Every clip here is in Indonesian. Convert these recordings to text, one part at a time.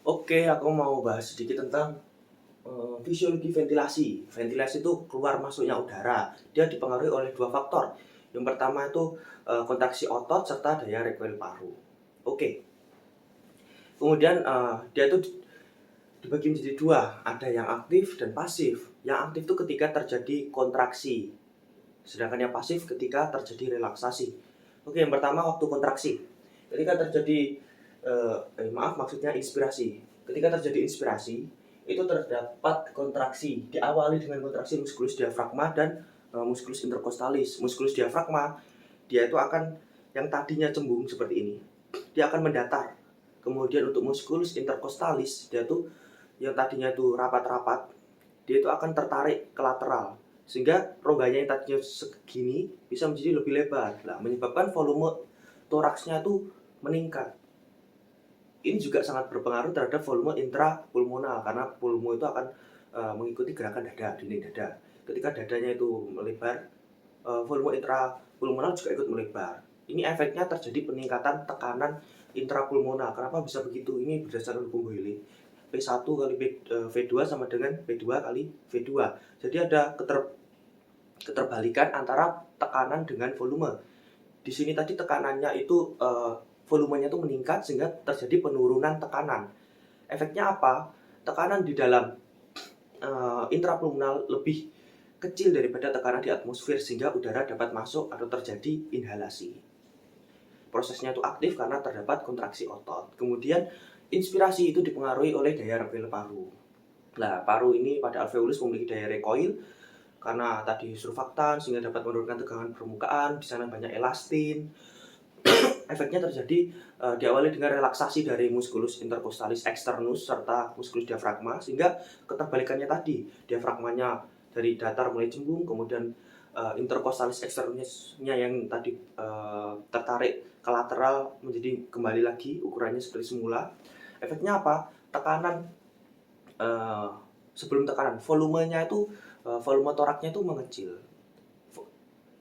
Oke, aku mau bahas sedikit tentang fisiologi ventilasi. Ventilasi itu keluar masuknya udara. Dia dipengaruhi oleh dua faktor. Yang pertama itu kontraksi otot serta daya recoil paru. Oke. Kemudian dia itu dibagi menjadi dua, ada yang aktif dan pasif. Yang aktif itu ketika terjadi kontraksi, sedangkan yang pasif ketika terjadi relaksasi. Oke, yang pertama waktu kontraksi. Ketika terjadi maksudnya inspirasi. Ketika terjadi inspirasi, itu terdapat kontraksi, diawali dengan kontraksi musculus diafragma dan musculus intercostalis. Musculus diafragma dia itu akan yang tadinya cembung seperti ini, dia akan mendatar. Kemudian untuk musculus intercostalis, dia tuh yang tadinya itu rapat-rapat, dia itu akan tertarik ke lateral, sehingga rongganya yang tadinya segini bisa menjadi lebih lebar. Nah, menyebabkan volume toraksnya itu meningkat. Ini juga sangat berpengaruh terhadap volume intrapulmonal, karena pulmo itu akan mengikuti gerakan dada, dinding dada. Ketika dadanya itu melebar, volume intrapulmonal juga ikut melebar. Ini efeknya terjadi peningkatan tekanan intrapulmonal. Kenapa bisa begitu? Ini berdasarkan hukum Boyle. P1 kali V2 sama dengan P2 kali V2. Jadi ada keterbalikan antara tekanan dengan volume. Di sini tadi tekanannya itu volumenya itu meningkat sehingga terjadi penurunan tekanan. Efeknya apa? Tekanan di dalam intrapulmonal lebih kecil daripada tekanan di atmosfer, sehingga udara dapat masuk atau terjadi inhalasi. Prosesnya itu aktif karena terdapat kontraksi otot. Kemudian inspirasi itu dipengaruhi oleh daya recoil paru. Nah, paru ini pada alveolus memiliki daya recoil karena tadi surfaktan, sehingga dapat menurunkan tegangan permukaan. Di sana banyak elastin. Efeknya terjadi diawali dengan relaksasi dari musculus intercostalis externus serta musculus diafragma, sehingga keterbalikannya tadi, diafragmanya dari datar mulai cembung, kemudian intercostalis externusnya yang tadi tertarik ke lateral menjadi kembali lagi ukurannya seperti semula. Efeknya apa? Tekanan sebelum tekanan, volumenya itu volume toraknya itu mengecil,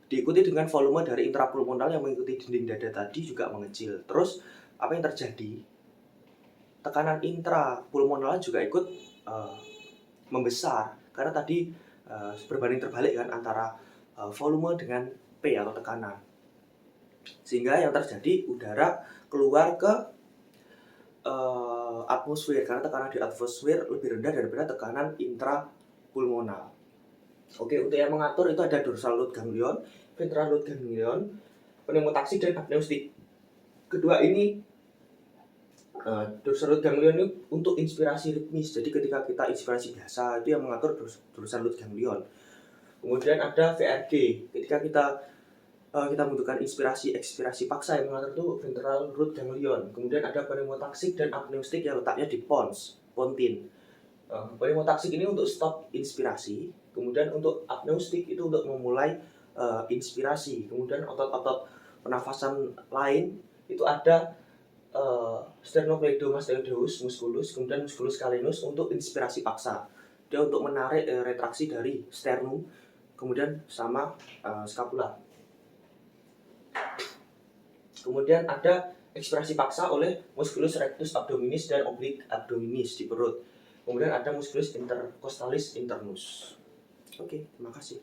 diikuti dengan volume dari intrapulmonal yang mengikuti dinding dada tadi juga mengecil. Terus apa yang terjadi? Tekanan intrapulmonal juga ikut membesar karena tadi berbanding terbalik kan antara volume dengan P atau tekanan. Sehingga yang terjadi udara keluar ke atmosfer karena tekanan di atmosfer lebih rendah daripada tekanan intrapulmonal. Oke, untuk yang mengatur itu ada dorsal root ganglion, ventral root ganglion, pneumotaksik dan apneustik. Kedua ini dorsal root ganglion ini untuk inspirasi ritmis. Jadi ketika kita inspirasi biasa itu yang mengatur dorsal root ganglion. Kemudian ada VRG. Ketika kita membutuhkan inspirasi ekspirasi paksa, yang mengatur itu ventral root ganglion. Kemudian ada pneumotaksik dan apneustik yang letaknya di pons, pontin. Pneumotaksik ini untuk stop inspirasi, kemudian untuk apneustik itu untuk memulai inspirasi. Kemudian otot-otot pernafasan lain itu ada sternocleidomastoideus musculus, kemudian musculus calenus untuk inspirasi paksa. Dia untuk menarik retraksi dari sternum, kemudian sama scapula. Kemudian ada ekspirasi paksa oleh musculus rectus abdominis dan oblique abdominis di perut. Kemudian ada musculus intercostalis internus. Oke, terima kasih.